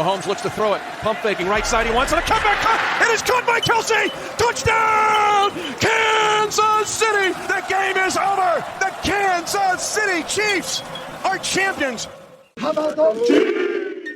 Mahomes looks to throw it. Pump faking, right side. He wants it. A comeback cut. It is caught by Kelsey. Touchdown, Kansas City. The game is over. The Kansas City Chiefs are champions. How about those Chiefs?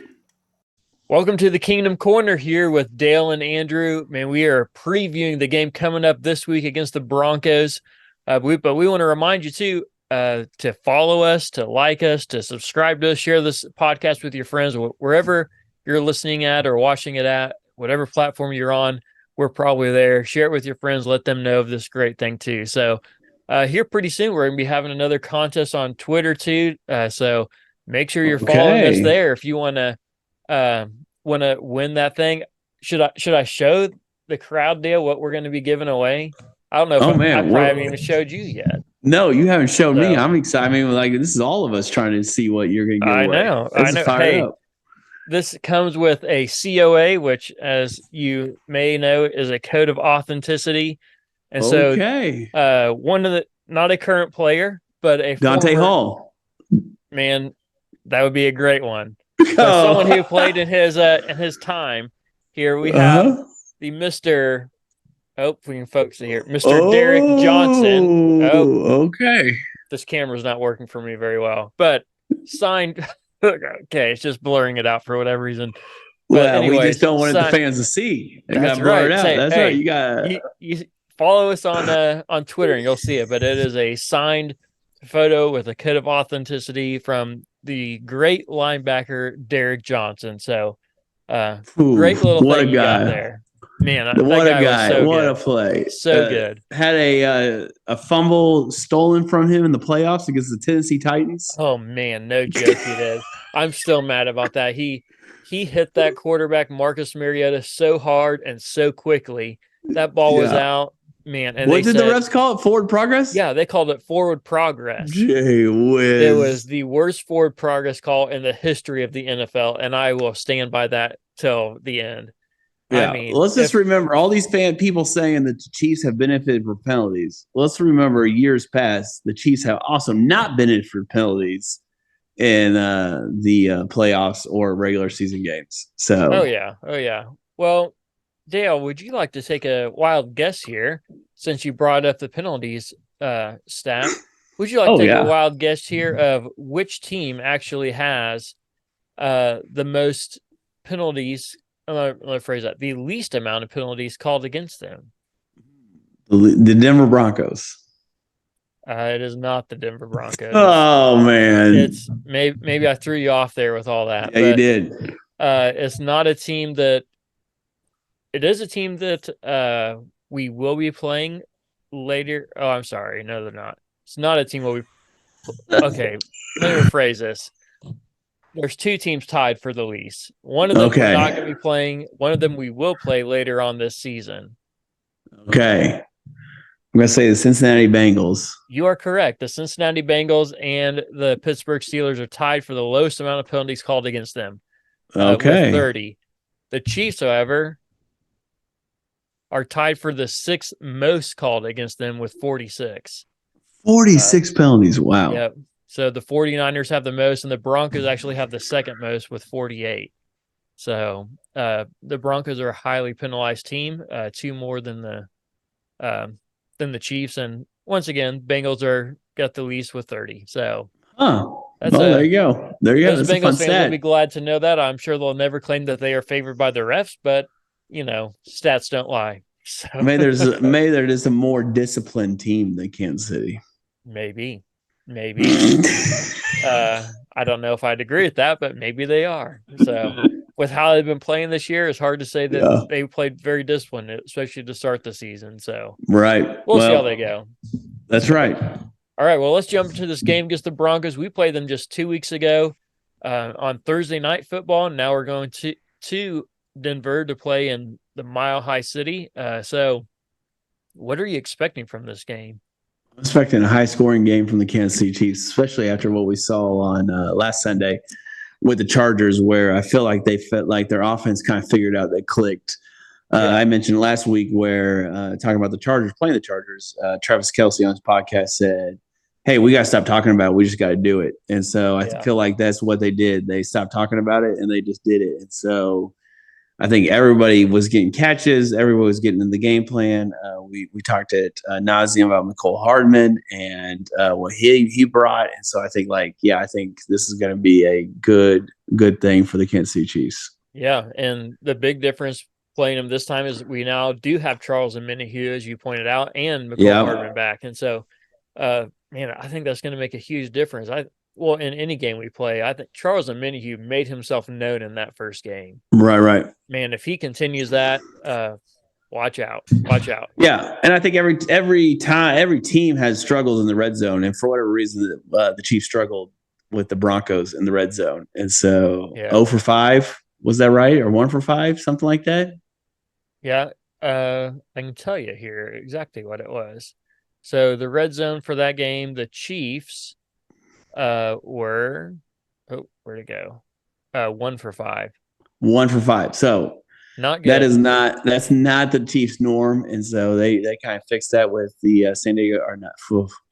Welcome to the Kingdom Corner here with Dale and Andrew. Man, we are previewing the game coming up this week against the Broncos. But we want to remind you, too, to follow us, to like us, to subscribe to us, share this podcast with your friends, wherever you're listening at or watching it at, whatever platform you're on, we're probably there. Share it with your friends. Let them know of this great thing, too. So here pretty soon, we're going to be having another contest on Twitter, too. So make sure you're following us there if you want to win that thing. Should I show the crowd, Dale, what we're going to be giving away? I don't know if I probably haven't even showed you yet. No, you haven't shown me. I'm excited. I mean, like, this is all of us trying to see what you're going to give away. I know. Hey, this comes with a COA, which, as you may know, is a code of authenticity. And so one of the, not a current player, but a Dante Hall. Man, that would be a great one. So someone who played in his time. Here we have the Mr. Oh, we can focus here. Mr. Derek Johnson. Oh, okay. This camera's not working for me very well, but signed. Okay, it's just blurring it out for whatever reason. But well, anyways, we just don't want the fans to see. That's right. That's right. You got you follow us on Twitter and you'll see it. But it is a signed photo with a code of authenticity from the great linebacker Derek Johnson. So, great little thing you got there. Man, what a guy! What a play! So good. Had a fumble stolen from him in the playoffs against the Tennessee Titans. Oh man, no joke, he did. I'm still mad about that. He hit that quarterback Marcus Mariota so hard and so quickly. That ball was out. Man, and what did the refs call it? Forward progress? Yeah, they called it forward progress. Gee whiz. It was the worst forward progress call in the history of the NFL, and I will stand by that till the end. Yeah, I mean, let's just remember all these people saying that the Chiefs have benefited from penalties. Let's remember years past, the Chiefs have also not benefited from penalties in the playoffs or regular season games. So, oh yeah. Well, Dale, would you like to take a wild guess here since you brought up the penalties stat? Would you like to take a wild guess here of which team actually has the most penalties? Let me phrase that. The least amount of penalties called against them. The Denver Broncos. It is not the Denver Broncos. Oh, man. It's maybe I threw you off there with all that. Yeah, you did. It's not a team that – it is a team that we will be playing later. Oh, I'm sorry. No, they're not. It's not a team where we – okay, let me rephrase this. There's two teams tied for the least. One of them we're not going to be playing. One of them we will play later on this season. Okay. I'm going to say the Cincinnati Bengals. You are correct. The Cincinnati Bengals and the Pittsburgh Steelers are tied for the lowest amount of penalties called against them. With 30. The Chiefs, however, are tied for the sixth most called against them with 46. 46 penalties. Wow. Yep. So the 49ers have the most, and the Broncos actually have the second most with 48. So the Broncos are a highly penalized team, two more than the Chiefs. And once again, Bengals got the least with 30. So there you go. Those Bengals fans will be glad to know that. I'm sure they'll never claim that they are favored by the refs, but stats don't lie. So maybe there's a more disciplined team than Kansas City. Maybe. I don't know if I'd agree with that, but maybe they are. So with how they've been playing this year, it's hard to say that they played very disciplined, especially to start the season. So we'll see how they go. That's right. All right, well, let's jump into this game against the Broncos. We played them just 2 weeks ago on Thursday Night Football. Now we're going to Denver to play in the Mile High City. So what are you expecting from this game? I'm expecting a high-scoring game from the Kansas City Chiefs, especially after what we saw on last Sunday with the Chargers, where I feel like they felt like their offense kind of figured out, they clicked. I mentioned last week where talking about the Chargers, playing the Chargers, Travis Kelce on his podcast said, hey, we got to stop talking about it. We just got to do it. And so I Yeah. feel like that's what they did. They stopped talking about it and they just did it. And so I think everybody was getting catches. Everybody was getting in the game plan. We talked at nauseum about McCole Hardman and what he brought. And so I think I think this is going to be a good thing for the Kansas City Chiefs. Yeah, and the big difference playing them this time is we now do have Charles and Minihue, as you pointed out, and McCole Hardman back. And so, man, I think that's going to make a huge difference. In any game we play, I think Charles and Minihue made himself known in that first game. Right. Man, if he continues that, watch out. Yeah, and I think every team has struggled in the red zone, and for whatever reason, the Chiefs struggled with the Broncos in the red zone, and so 0 for 5. Was that right? Or 1 for 5, something like that? Yeah, I can tell you here exactly what it was. So the red zone for that game, the Chiefs were where'd it go? 1 for 5. 1 for 5. So not good. That's not the Chiefs' norm, and so they kind of fixed that with the San Diego or not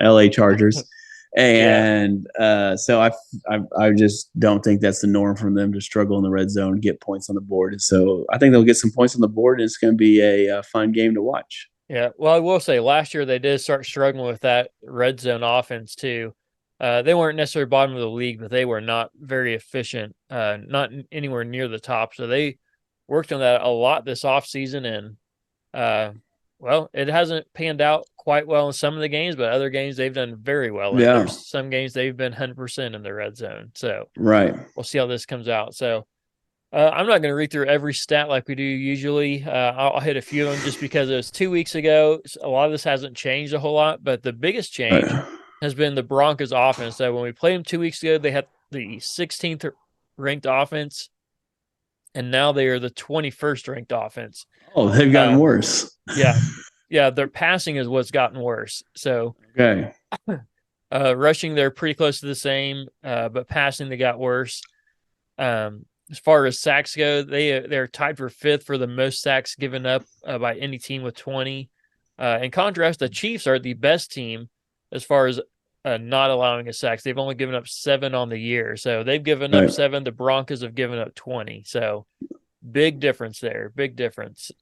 LA Chargers. And so I just don't think that's the norm for them to struggle in the red zone, get points on the board. And so I think they'll get some points on the board, and it's going to be a fun game to watch. Yeah, well, I will say last year they did start struggling with that red zone offense too. They weren't necessarily bottom of the league, but they were not very efficient, not anywhere near the top. So they worked on that a lot this offseason, and it hasn't panned out quite well in some of the games, but other games they've done very well. Yeah. There's some games they've been 100% in the red zone. So we'll see how this comes out. So I'm not going to read through every stat like we do usually. I'll hit a few of them just because it was 2 weeks ago. A lot of this hasn't changed a whole lot, but the biggest change has been the Broncos offense. So when we played them 2 weeks ago, they had the 16th ranked offense, and now they are the 21st ranked offense. Oh, they've gotten worse. Yeah, their passing is what's gotten worse. So rushing, they're pretty close to the same, but passing, they got worse. As far as sacks go, they're tied for 5th for the most sacks given up by any team with 20. In contrast, the Chiefs are the best team as far as not allowing a sacks. They've only given up 7 on the year. So they've given up 7. The Broncos have given up 20. So big difference there. Big difference.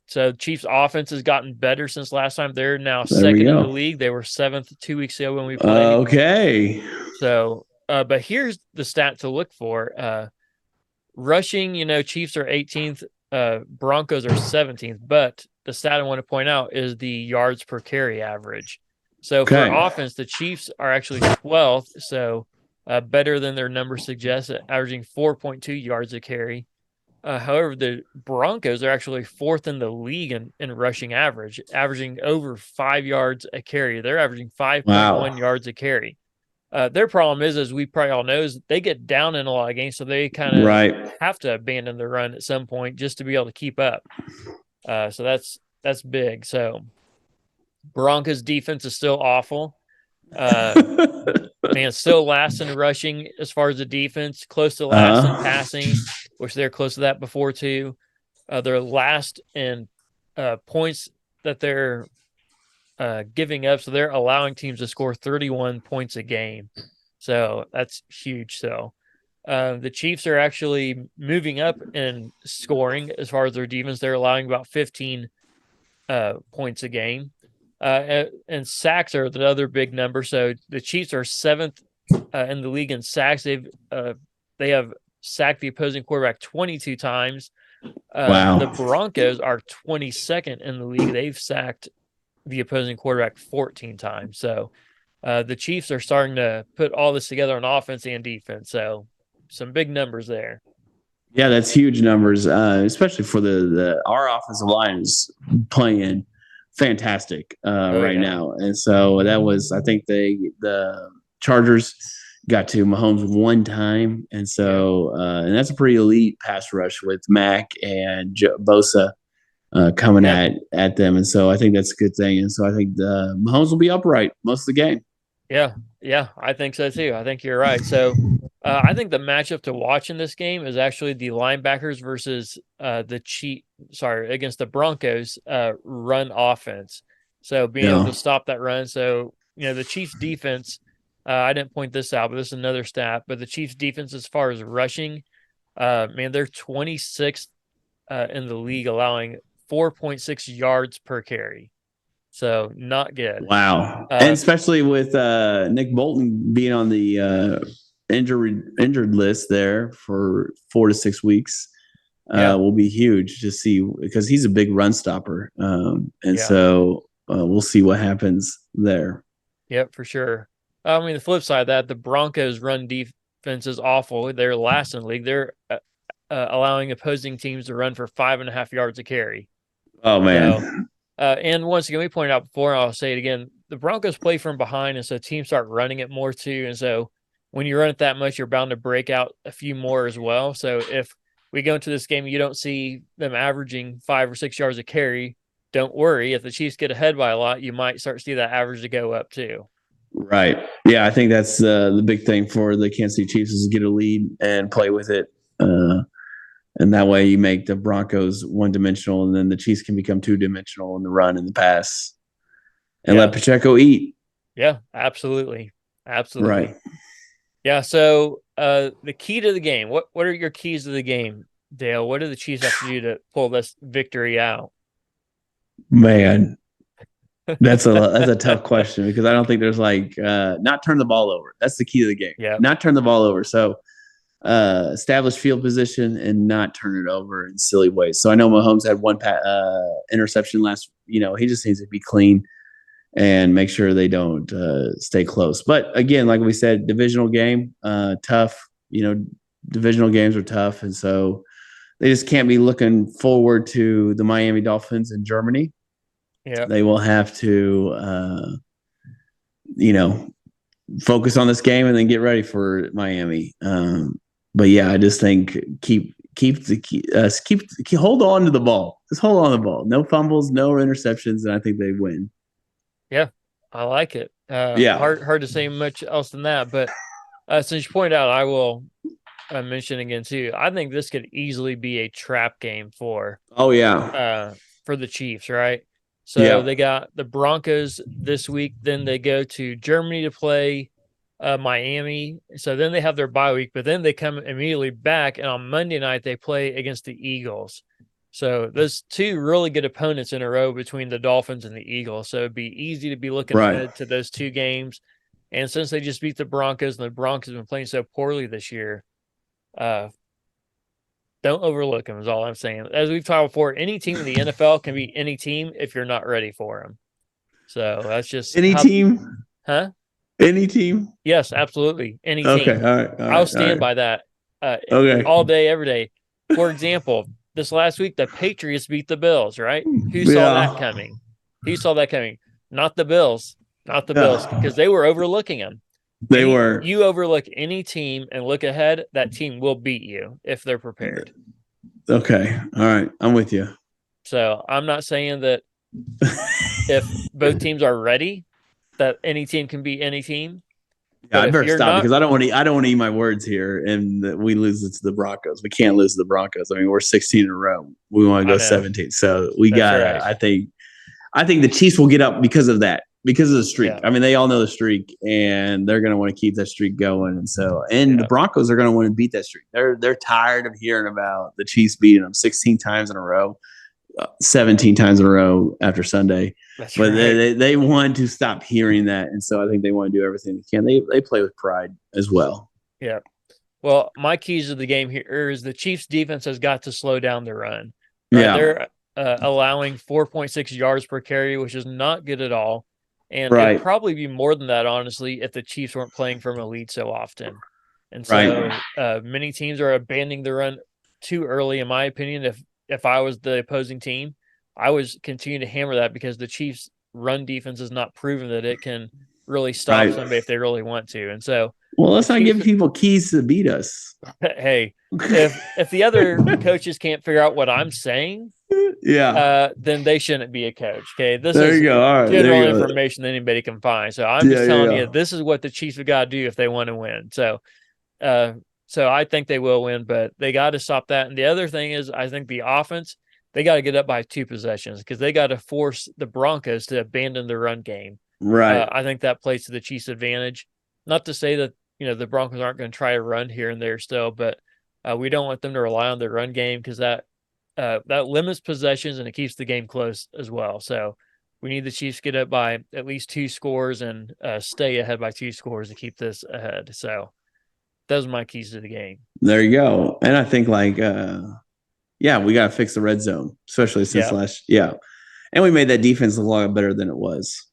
So Chiefs offense has gotten better since last time. They're now second in the league. They were 7th 2 weeks ago when we played. So, but here's the stat to look for. Rushing, Chiefs are 18th. Broncos are 17th. But the stat I want to point out is the yards per carry average. So for offense, the Chiefs are actually 12th. So better than their number suggests, averaging 4.2 yards a carry. However, the Broncos are actually 4th in the league in rushing average, averaging over 5 yards a carry. They're averaging 5.1 yards a carry. Their problem is, as we probably all know, is they get down in a lot of games, so they kind of have to abandon the run at some point just to be able to keep up. So that's big. So Broncos defense is still awful. Still last in rushing as far as the defense, close to last in passing, which they're close to that before too. They're last in points that they're giving up, so they're allowing teams to score 31 points a game. So that's huge. So the Chiefs are actually moving up in scoring as far as their defense. They're allowing about 15 points a game. And sacks are the other big number. So the Chiefs are 7th in the league in sacks. They have sacked the opposing quarterback 22 times. The Broncos are 22nd in the league. They've sacked the opposing quarterback 14 times. So the Chiefs are starting to put all this together on offense and defense. So some big numbers there. Yeah, that's huge numbers, especially for our offensive line is playing fantastic now. And so that was, I think the Chargers got to Mahomes one time. And so, and that's a pretty elite pass rush with Mack and Bosa coming at them. And so I think that's a good thing. And so I think Mahomes will be upright most of the game. Yeah, I think so too. I think you're right. So I think the matchup to watch in this game is actually the linebackers versus against the Broncos run offense. So being able to stop that run. So the Chiefs defense, I didn't point this out, but this is another stat, but the Chiefs defense, as far as rushing, man, they're 26th in the league, allowing 4.6 yards per carry. So not good. Wow. And especially with Nick Bolton being on the injured list there for 4 to 6 weeks, will be huge to see, because he's a big run stopper. So we'll see what happens there. Yep, for sure. I mean, the flip side of that, the Broncos' run defense is awful. They're last in the league. They're allowing opposing teams to run for 5.5 yards a carry. Oh, man. And once again, we pointed out before, I'll say it again, the Broncos play from behind, and so teams start running it more too. And so when you run it that much, you're bound to break out a few more as well. So if we go into this game, you don't see them averaging 5 or 6 yards a carry, don't worry. If the Chiefs get ahead by a lot, you might start to see that average to go up too. Right. Yeah, I think that's the big thing for the Kansas City Chiefs is to get a lead and play with it. And that way you make the Broncos one-dimensional, and then the Chiefs can become two-dimensional in the run and the pass. And let Pacheco eat. Yeah, absolutely. Absolutely. Right. Yeah, so the key to the game, what are your keys to the game, Dale? What do the Chiefs have to do to pull this victory out? Man, that's a tough question, because I don't think there's not turn the ball over. That's the key to the game. Yeah. Not turn the ball over. So establish field position and not turn it over in silly ways. So I know Mahomes had one interception last. He just needs to be clean and make sure they don't stay close. But again, like we said, divisional game, tough. Divisional games are tough, and so they just can't be looking forward to the Miami Dolphins in Germany. Yeah, they will have to, focus on this game and then get ready for Miami. But yeah, I just think keep hold on to the ball. Just hold on to the ball. No fumbles, no interceptions, and I think they win. Yeah, I like it. Hard to say much else than that. But since you pointed out, I will mention again too. I think this could easily be a trap game for the Chiefs, right? So they got the Broncos this week. Then they go to Germany to play Miami. So then they have their bye week, but then they come immediately back. And on Monday night, they play against the Eagles. So there's two really good opponents in a row between the Dolphins and the Eagles. So it'd be easy to be looking ahead to those two games. And since they just beat the Broncos, and the Broncos have been playing so poorly this year, don't overlook them is all I'm saying. As we've talked before, any team in the NFL can be any team if you're not ready for them. So that's just any team. Huh? Any team? Yes, absolutely. Any team. Okay, all right. I'll stand by that all day, every day. For example, this last week, the Patriots beat the Bills, right? Who saw that coming? Who saw that coming? Not the Bills. Not the Bills, because they were overlooking them. They were. You overlook any team and look ahead, that team will beat you if they're prepared. Okay. All right. I'm with you. So I'm not saying that if both teams are ready, that any team can beat any team. Yeah, I better stop because I don't want to eat my words here, and we lose it to the Broncos. We can't lose to the Broncos. I mean, we're 16 in a row. We want to go 17. So we got. Right. I think the Chiefs will get up because of that, because of the streak. Yeah. I mean, they all know the streak, and they're going to want to keep that streak going. And so, the Broncos are going to want to beat that streak. They're tired of hearing about the Chiefs beating them 16 times in a row, 17 times in a row after Sunday. That's but right. they want to stop hearing that, and so I think they want to do everything they can. They play with pride as well. Yeah. Well, my keys of the game here is the Chiefs' defense has got to slow down the run. Right? Yeah, they're allowing 4.6 yards per carry, which is not good at all, and it'd probably be more than that, honestly, if the Chiefs weren't playing from a lead so often. And so many teams are abandoning the run too early, in my opinion. If I was the opposing team, I would continue to hammer that because the Chiefs' run defense has not proven that it can really stop somebody if they really want to. And so, well, let's not give people keys to beat us. Hey, if the other coaches can't figure out what I'm saying, then they shouldn't be a coach. Okay, this is general information that anybody can find. So I'm just telling you, this is what the Chiefs have got to do if they want to win. So I think they will win, but they got to stop that. And the other thing is, I think the offense, they got to get up by 2 possessions because they got to force the Broncos to abandon the run game. Right. I think that plays to the Chiefs' advantage. Not to say that the Broncos aren't going to try to run here and there still, but we don't want them to rely on their run game because that limits possessions and it keeps the game close as well. So we need the Chiefs to get up by at least 2 scores and stay ahead by 2 scores to keep this ahead. So those are my keys to the game. There you go. And I think we got to fix the red zone, especially since and we made that defense look a lot better than it was.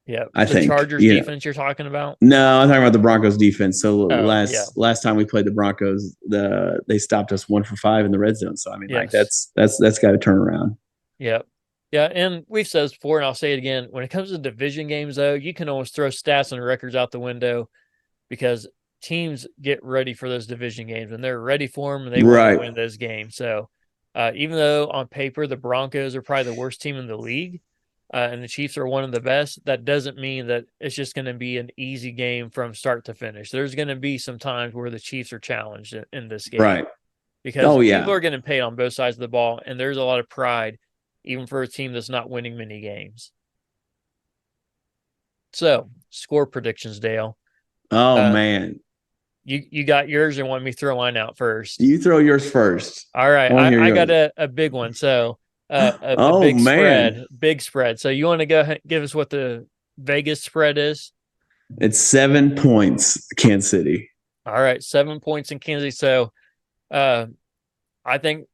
Yeah, I think Chargers defense you're talking about. No, I'm talking about the Broncos defense. So last time we played the Broncos, they stopped us 1 for 5 in the red zone. So I mean, that's got to turn around. Yep. Yeah, and we've said this before, and I'll say it again. When it comes to division games, though, you can almost throw stats and records out the window because teams get ready for those division games, and they're ready for them, and they want to win those games. So even though on paper the Broncos are probably the worst team in the league, and the Chiefs are one of the best, that doesn't mean that it's just going to be an easy game from start to finish. There's going to be some times where the Chiefs are challenged in this game. Right. Because people are getting paid on both sides of the ball, and there's a lot of pride, even for a team that's not winning many games. So, score predictions, Dale. Oh, man. You got yours or want me to throw mine out first? You throw yours first. All right. I got a big one. So, big spread. So you want to go ahead and give us what the Vegas spread is? It's 7 points, Kansas City. All right, 7 points in Kansas City. So I think,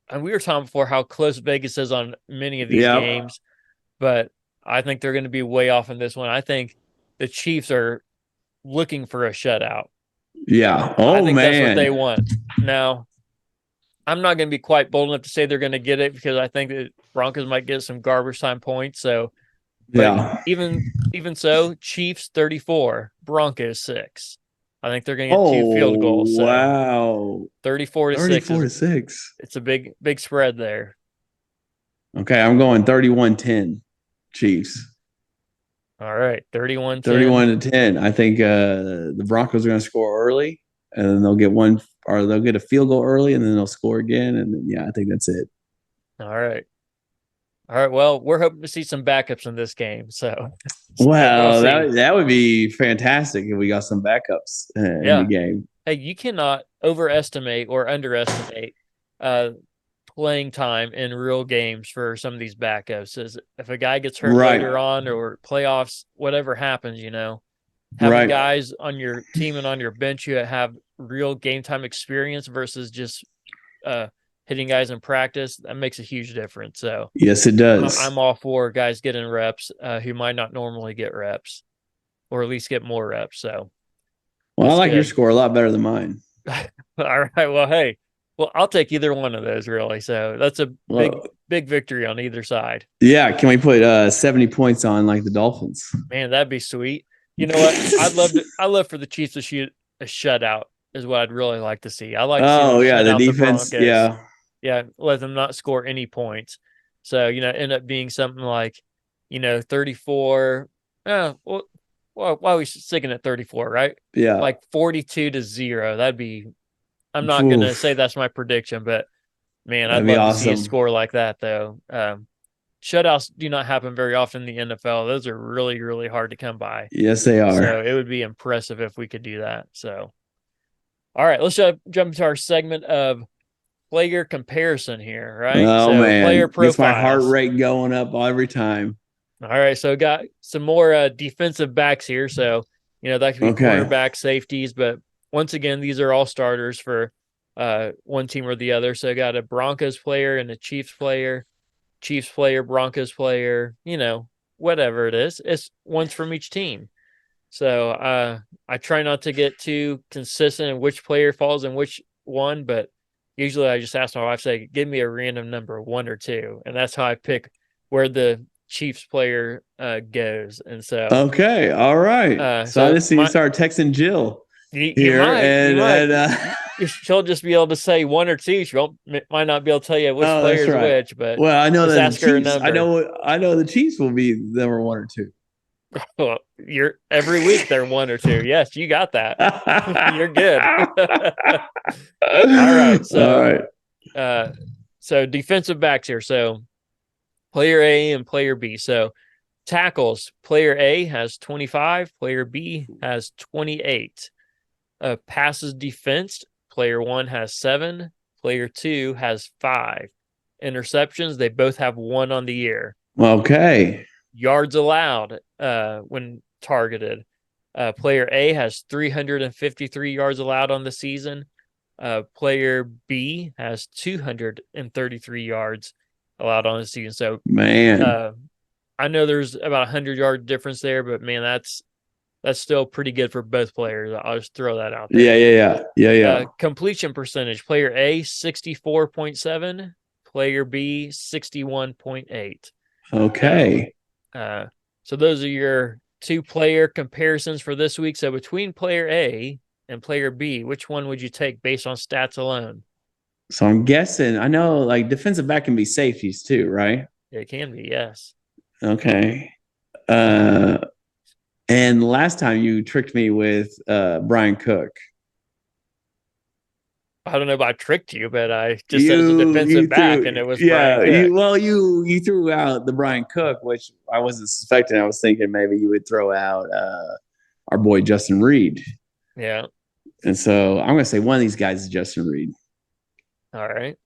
and we were talking before how close Vegas is on many of these games, but I think they're going to be way off in this one. I think the Chiefs are looking for a shutout. Yeah. I think that's what they want. Now, I'm not going to be quite bold enough to say they're going to get it because I think the Broncos might get some garbage time points. So, even so, Chiefs 34, Broncos 6. I think they're going to get 2 field goals. So wow. 34 to 6. It's a big spread there. Okay, I'm going 31-10 Chiefs. All right, 31-10. 31-10. I think the Broncos are going to score early, and then they'll get a field goal early, and then they'll score again, and then, I think that's it. All right. Well, we're hoping to see some backups in this game. So, well, that would be fantastic if we got some backups in the game. Hey, you cannot overestimate or underestimate playing time in real games for some of these backups. If a guy gets hurt later on or playoffs, whatever happens, having guys on your team and on your bench who have real game time experience versus just hitting guys in practice, that makes a huge difference. So yes, it does. I'm all for guys getting reps who might not normally get reps, or at least get more reps. So, well, I like your score a lot better than mine. All right. Well, hey, I'll take either one of those really. So that's a big victory on either side. Yeah. Can we put 70 points on like the Dolphins? Man, that'd be sweet. You know what? I'd love for the Chiefs to shoot a shutout. Is what I'd really like to see. I like. The defense. Yeah, let them not score any points. So, end up being something like, 34. Why are we sticking at 34, right? Yeah. Like 42-0. That'd be, I'm not going to say that's my prediction, but man, I'd love to see a score like that, though. Shutouts do not happen very often in the NFL. Those are really, really hard to come by. Yes, they are. So it would be impressive if we could do that. So, all right, let's jump into our segment of player comparison here, right? Oh, man. Player profiles. Gets my heart rate going up every time. All right, so got some more defensive backs here. So, that could be cornerback, safeties, but once again, these are all starters for one team or the other. So, got a Broncos player and a Chiefs player, Broncos player, whatever it is. It's one's from each team. So, I try not to get too consistent in which player falls in which one, but usually I just ask my wife, say, give me a random number, 1 or 2. And that's how I pick where the Chiefs player goes. And so. Okay. All right. So I just see you start texting Jill here. She'll just be able to say 1 or 2. She might not be able to tell you which player is which, but I know that ask her a number. I know the Chiefs will be number 1 or 2. Well, every week they're 1 or 2. Yes, you got that. You're good. All right. So defensive backs here. So player A and player B. So Tackles, player A has 25, player B has 28. Passes defense, player 1 has 7, player 2 has 5. Interceptions, they both have 1 on the year. Okay. Yards allowed when targeted. Player A has 353 yards allowed on the season. Player B has 233 yards allowed on the season. So, Man. I know there's about 100-yard difference there, but man, that's still pretty good for both players. I'll just throw that out there. Yeah. Completion percentage: player A 64.7, player B 61.8. Okay. So those are your 2-player comparisons for this week. So between player A and player B, which one would you take based on stats alone? So I'm guessing, I know like defensive back can be safeties too, right? It can be, yes. Okay. And last time you tricked me with Brian Cook. I don't know if I tricked you, but I just said it's a defensive back, and it was Brian Cook. You threw out the Brian Cook, which I wasn't suspecting. I was thinking maybe you would throw out our boy Justin Reed. Yeah. And so I'm going to say one of these guys is Justin Reed. All right.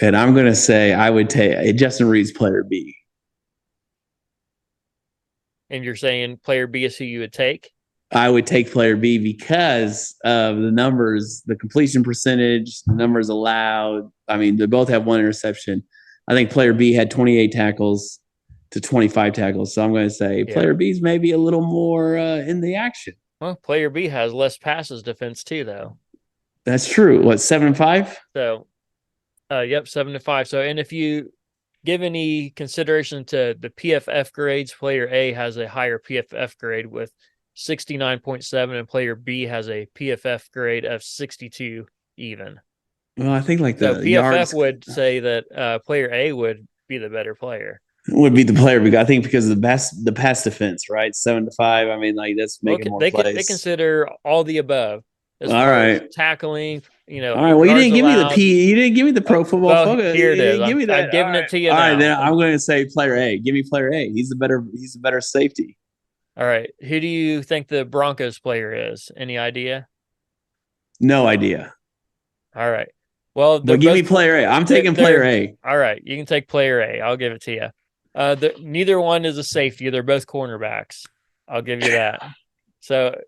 And I'm going to say I would take Justin Reed's player B. And you're saying player B is who you would take? I would take player B because of the numbers, the completion percentage, the numbers allowed. I mean, they both have 1 interception. I think player B had 28 tackles to 25 tackles. So I'm going to say player B's maybe a little more in the action. Well, player B has less passes defense too, though. That's true. What, 7-5? So, 7-5. So, and if you give any consideration to the PFF grades, player A has a higher PFF grade with 69.7, and player B has a PFF grade of 62 even. Well, I think like the PFF yards would say that player A would be the better player. Would be the player, I think, because of the pass defense, right? 7-5. I mean, like that's making more plays. They consider all the above. As all far right, as tackling, all right. Well, you didn't give me the P. You didn't give me the Pro Football Focus. Here it is. Give me that. I'm giving it to you now. All right, then I'm going to say player A. Give me player A. He's the better safety. All right. Who do you think the Broncos player is? Any idea? No idea. All right. Well, but give me player A. I'm taking player A. All right. You can take player A. I'll give it to you. Neither one is a safety. They're both cornerbacks. I'll give you that. So,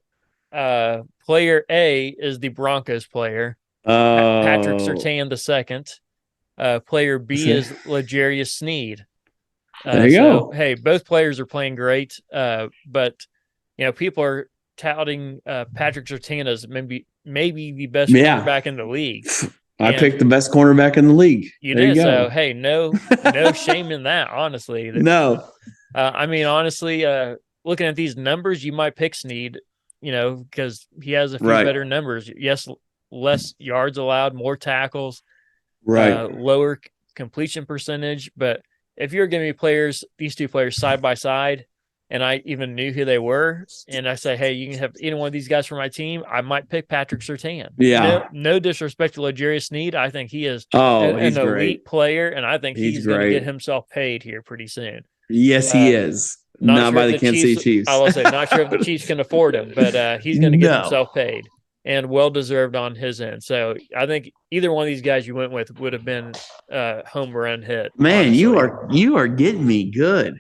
player A is the Broncos player. Patrick Surtain II. Player B is L'Jarius Sneed. There you go. Hey, both players are playing great, but people are touting Patrick Surtain as maybe the best cornerback in the league. I picked the best cornerback in the league. You did. So hey, no shame in that. Honestly, no. I mean, honestly, looking at these numbers, you might pick Sneed. Because he has a few better numbers. Yes, less yards allowed, more tackles, lower completion percentage, but if you're giving me these 2 players side by side, and I even knew who they were, and I say, hey, you can have either one of these guys for my team, I might pick Patrick Surtain. Yeah. No disrespect to L'Jarius Sneed. I think he is an elite player, and I think he's going to get himself paid here pretty soon. Yes, he is. Not by the Kansas City Chiefs. I will say, not sure if the Chiefs can afford him, but he's going to get himself paid, and well-deserved on his end. So I think either one of these guys you went with would have been a home run hit. Man, honestly. You are getting me good.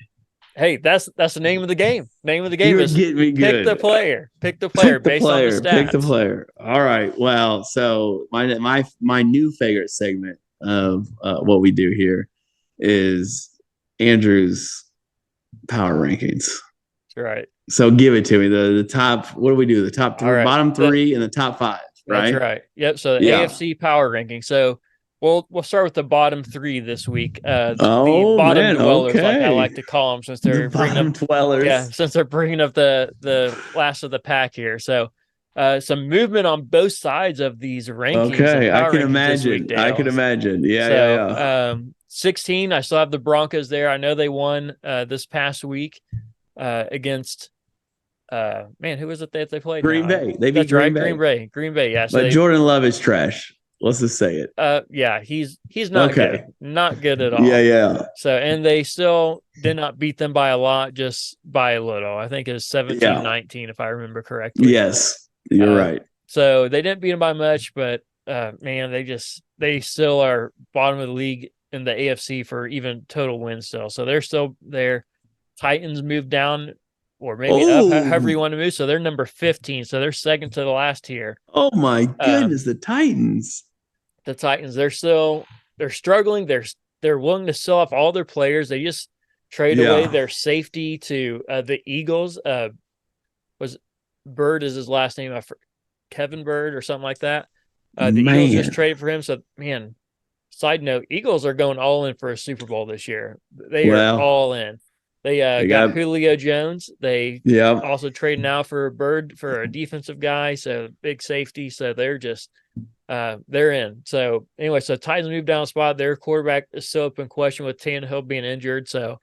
Hey, that's the name of the game. Name of the game is getting me good. Pick the player. Pick the player based on the stats. Pick the player. All right. Well, so my new favorite segment of what we do here is Andrew's power rankings. That's right. So give it to me. The top. What do we do? The top 3, bottom 3, and the top 5. Right. That's right. Yep. So the AFC power ranking. So we'll start with the bottom 3 this week. The bottom dwellers, like I like to call them, since they're bringing up the last of the pack here. So some movement on both sides of these rankings. Okay, I can imagine. Yeah. 16. I still have the Broncos there. I know they won this past week against. Who was it that they played? Green Bay. They beat Green Bay. Green Bay. Yeah. So Jordan Love is trash. Let's just say it. Yeah, he's not good. Not good at all. Yeah. So, and they still did not beat them by a lot, just by a little. I think it was 17-19, if I remember correctly. Yes, you're right. So they didn't beat them by much, but man, they still are bottom of the league in the AFC for even total wins still. So they're still there. Titans moved down, or maybe up, however you want to move. So they're number 15. So they're second to the last tier. Oh my goodness, the Titans. The Titans, they're struggling. They're willing to sell off all their players. They just trade away their safety to the Eagles. Was Bird is his last name? Kevin Bird or something like that. The Eagles just traded for him. So, man, side note, Eagles are going all in for a Super Bowl this year. They are all in. They got Julio Jones. They also trade now for a Bird for a defensive guy, so big safety. So they're just they're in. So anyway, so Titans moved down a spot. Their quarterback is still up in question with Tannehill being injured. So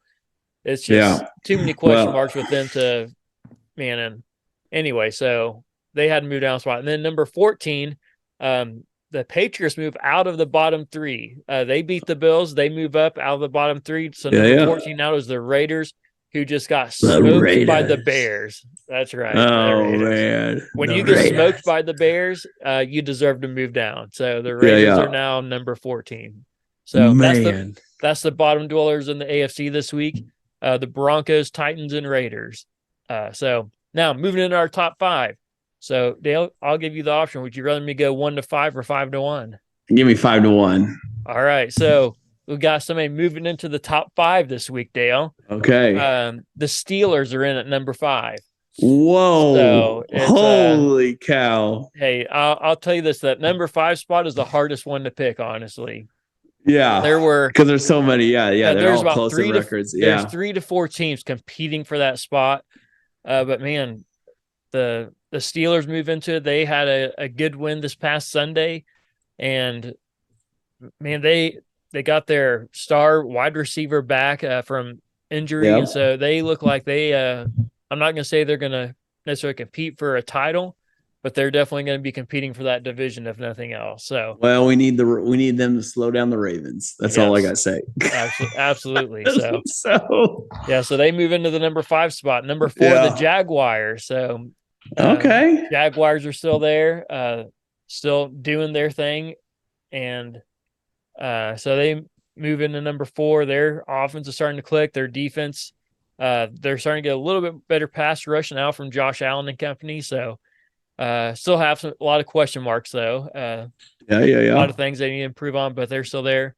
it's just too many question marks with them to man. And anyway, so they had to move down a spot. And then number 14, the Patriots move out of the bottom three. They beat the Bills. They move up out of the bottom three. So number 14 now is the Raiders, who just got smoked by the Bears. That's right. Oh, man. When you get smoked by the Bears, you deserve to move down. So the Raiders are now number 14. So that's the bottom dwellers in the AFC this week. The Broncos, Titans, and Raiders. So now moving into our top 5. So Dale, I'll give you the option. Would you rather me go 1 to 5 or 5 to 1? Give me 5 to 1. All right. So we've got somebody moving into the top 5 this week, Dale. Okay. The Steelers are in at number 5. Whoa. So holy cow. Hey, I'll tell you this, that number 5 spot is the hardest one to pick, honestly. Yeah. Because there's so many. Yeah. They're all close in records. There's 3 to 4 teams competing for that spot. But man, the Steelers move into it. They had a good win this past Sunday, and man, they got their star wide receiver back from injury, and so they look like they. I'm not going to say they're going to necessarily compete for a title, but they're definitely going to be competing for that division, if nothing else. So, well, we need them to slow down the Ravens. That's all I got to say. Absolutely. So they move into the number 5 spot. Number 4, the Jaguars. So, Jaguars are still there, still doing their thing, and so they move into number 4. Their offense is starting to click. Their defense, they're starting to get a little bit better pass rush now from Josh Allen and company. So, still have a lot of question marks though. A lot of things they need to improve on, but they're still there.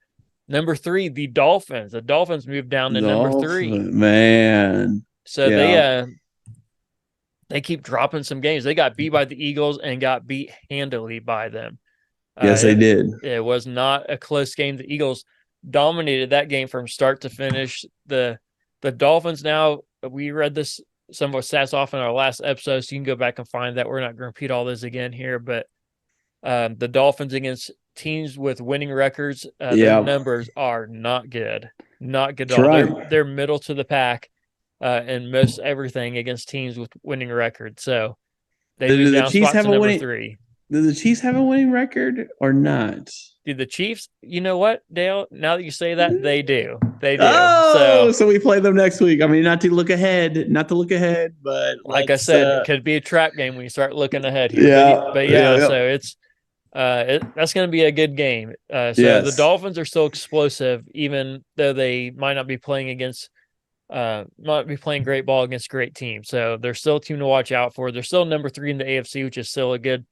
Number 3, the Dolphins. The Dolphins moved down to number 3. Man, so they keep dropping some games. They got beat by the Eagles and got beat handily by them. Yes, they did. It was not a close game. The Eagles dominated that game from start to finish. The Dolphins now, we read this some of our stats off in our last episode, so you can go back and find that. We're not going to repeat all this again here, but the Dolphins against teams with winning records, their numbers are not good. Not good at all. Right. They're middle to the pack in most everything against teams with winning records. So they moved down spots to number 3. Do the Chiefs have a winning record or not? Do the Chiefs? You know what, Dale? Now that you say that, they do. They do. Oh, so we play them next week. I mean, not to look ahead, but like I said, it could be a trap game when you start looking ahead here. So it's that's going to be a good game. The Dolphins are still explosive, even though they might not be playing great ball against great teams. So they're still a team to watch out for. They're still number 3 in the AFC, which is still a good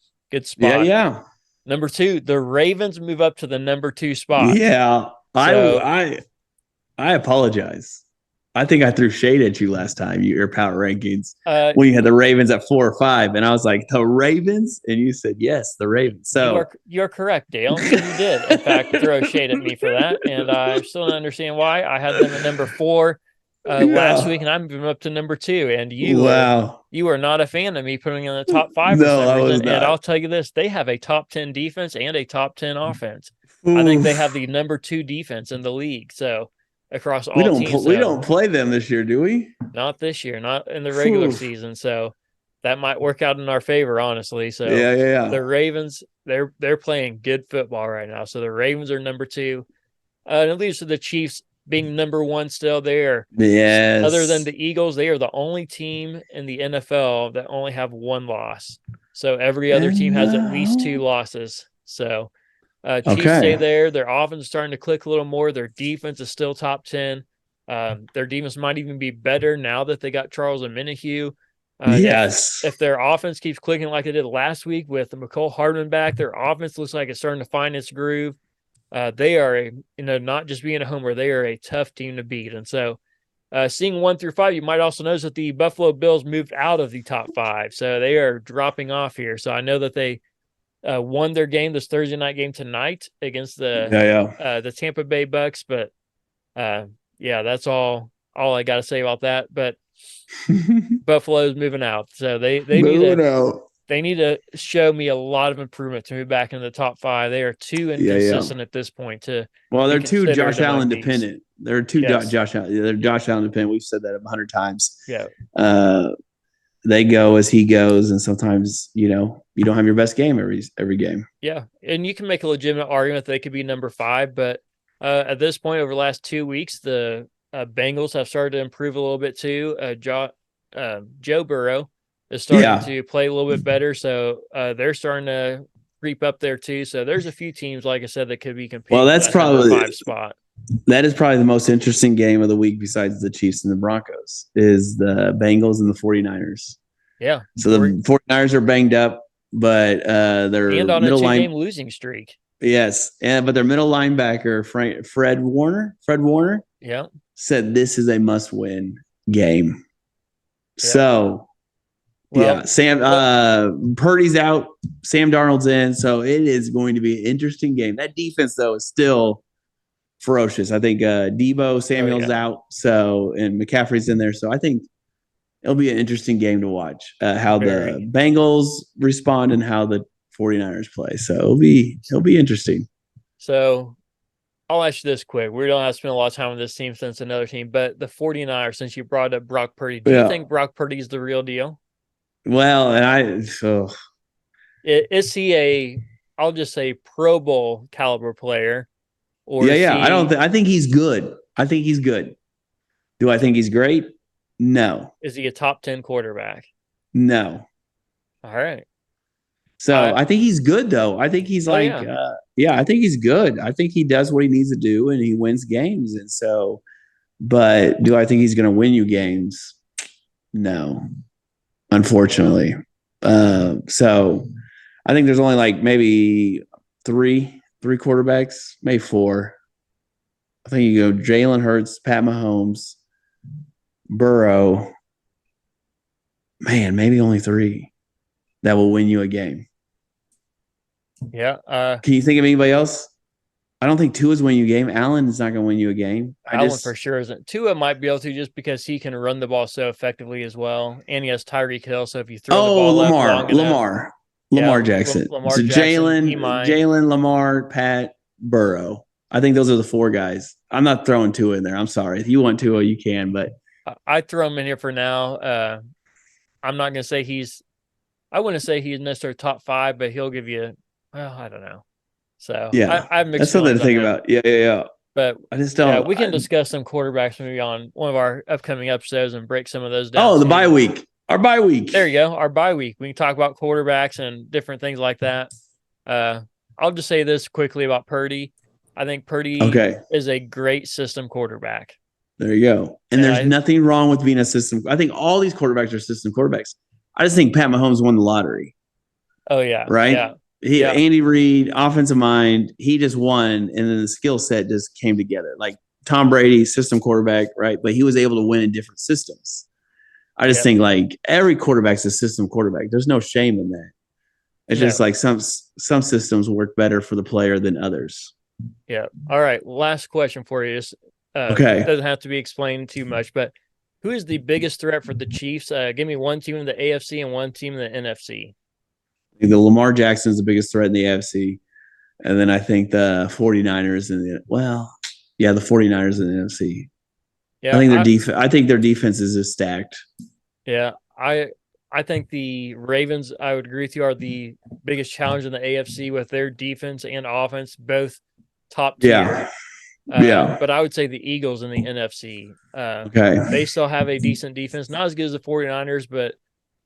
spot. Yeah. Number 2, the Ravens move up to the number 2 spot. Yeah. So, I apologize. I think I threw shade at you last time, your power rankings, when you had the Ravens at 4 or 5. And I was like, the Ravens? And you said, yes, the Ravens. So you're correct, Dale. You did, in fact, throw shade at me for that. And I still don't understand why. I had them at number 4 last week, and I moved them up to number 2. And you are not a fan of me putting in the top 5 for some reason. And I'll tell you this, they have a top 10 defense and a top 10 offense. Oof. I think they have the number 2 defense in the league. So across all teams. We don't play them this year, do we? Not this year, not in the regular season. So that might work out in our favor, honestly. So Yeah. the Ravens, they're playing good football right now. So the Ravens are number 2. And it leaves to the Chiefs being number 1 still there. Yes. Other than the Eagles, they are the only team in the NFL that only have 1 loss. So every other team has at least 2 losses. So Chiefs stay there. Their offense is starting to click a little more. Their defense is still top 10. Their defense might even be better now that they got Charles and Minihue. Yes. If their offense keeps clicking like it did last week with McCole Hardman back, their offense looks like it's starting to find its groove. They are not just being a homer, they are a tough team to beat. And so seeing 1 through 5, you might also notice that the Buffalo Bills moved out of the top 5. So they are dropping off here. So I know that they won their game, this Thursday night game tonight against the Tampa Bay Bucks. But that's all I got to say about that. But Buffalo's moving out. So they need to show me a lot of improvement to move back into the top 5. They are too inconsistent at this point they're too Josh Allen dependent. They're too Josh Allen. They're Josh Allen dependent. We've said that 100 times. Yeah. They go as he goes, and sometimes you don't have your best game every game. Yeah, and you can make a legitimate argument that they could be number 5, but at this point, over the last 2 weeks, the Bengals have started to improve a little bit too. Joe Burrow is starting to play a little bit better, so they're starting to creep up there too. So there's a few teams, like I said, that could be competing. Well, that's probably number 5 spot. That is probably the most interesting game of the week besides the Chiefs and the Broncos is the Bengals and the 49ers. Yeah. So the 49ers are banged up, but they're and on middle a 2-game losing streak. Yes. But their middle linebacker, Fred Warner, said this is a must-win game. Yeah. So Purdy's out, Sam Darnold's in, so it is going to be an interesting game. That defense, though, is still ferocious. I think Debo Samuel's out, and McCaffrey's in there, so I think it'll be an interesting game to watch how the Bengals respond and how the 49ers play. So it'll be interesting. So I'll ask you this quick. We don't have to spend a lot of time on this team since another team, but the 49ers, since you brought up Brock Purdy, do you think Brock Purdy is the real deal? Well, is he I'll just say Pro Bowl caliber player? Or I think he's good. I think he's good. Do I think he's great? No. Is he a top 10 quarterback? No. All right. So I think he's good, though. I think he's I think he's good. I think he does what he needs to do and he wins games. And so, but do I think he's going to win you games? No, unfortunately. So I think there's only maybe three quarterbacks, maybe 4. I think you go Jalen Hurts, Pat Mahomes, Burrow. Man, maybe only 3 that will win you a game. Yeah. Can you think of anybody else? I don't think Tua's win you a game. Allen is not going to win you a game. Allen for sure isn't. Tua might be able to just because he can run the ball so effectively as well, and he has Tyreek Hill. So if you throw the ball Lamar Jackson. So Jalen, Lamar, Pat, Burrow. I think those are the 4 guys. I'm not throwing Tua in there. I'm sorry. If you want Tua, you can, but I throw him in here for now. I'm not going to say I wouldn't say he's necessarily top 5, but he'll give you, I don't know. So I have mixed that's something to think about. Yeah. But I just don't. Yeah, we can discuss some quarterbacks maybe on one of our upcoming episodes and break some of those down. Oh, the bye week. Our bye week. There you go. Our bye week. We can talk about quarterbacks and different things like that. I'll just say this quickly about Purdy. I think Purdy is a great system quarterback. There you go. And there's nothing wrong with being a system. I think all these quarterbacks are system quarterbacks. I just think Pat Mahomes won the lottery. Oh, yeah. Right? Yeah. Andy Reid, offensive mind, he just won, and then the skill set just came together. Like Tom Brady, system quarterback, right? But he was able to win in different systems. I just think every quarterback's a system quarterback. There's no shame in that. It's just like some systems work better for the player than others. Yeah. All right. Last question for you. It doesn't have to be explained too much, but who is the biggest threat for the Chiefs? Give me one team in the AFC and one team in the NFC. The Lamar Jackson is the biggest threat in the AFC. And then I think the 49ers the 49ers in the NFC. Yeah, I think their defense is just stacked. Yeah. I think the Ravens, I would agree with you, are the biggest challenge in the AFC with their defense and offense, both top tier. But I would say the Eagles in the NFC. Okay. They still have a decent defense, not as good as the 49ers, but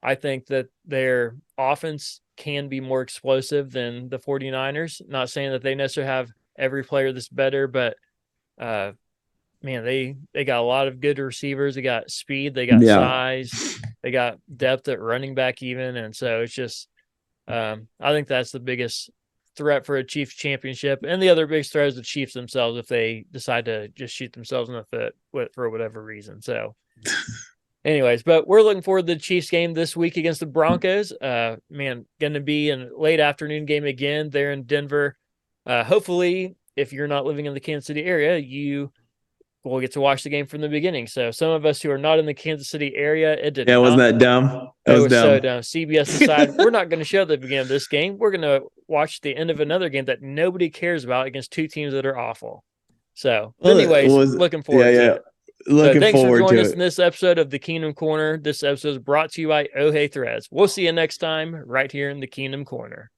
I think that their offense can be more explosive than the 49ers. Not saying that they necessarily have every player that's better, but man, they got a lot of good receivers. They got speed, they got size, they got depth at running back even. And so it's just I think that's the biggest threat for a Chiefs championship. And the other biggest threat is the Chiefs themselves if they decide to just shoot themselves in the foot for whatever reason. So anyways, but we're looking forward to the Chiefs game this week against the Broncos. Man, going to be a late afternoon game again there in Denver. Hopefully, if you're not living in the Kansas City area, you will get to watch the game from the beginning. So some of us who are not in the Kansas City area, wasn't that dumb? It was dumb. So dumb. CBS decided we're not going to show the beginning of this game. We're going to watch the end of another game that nobody cares about against two teams that are awful. So, anyways, looking forward to it. Thanks for joining us in this episode of the Kingdom Corner. This episode is brought to you by Oh Hey Threads. We'll see you next time right here in the Kingdom Corner.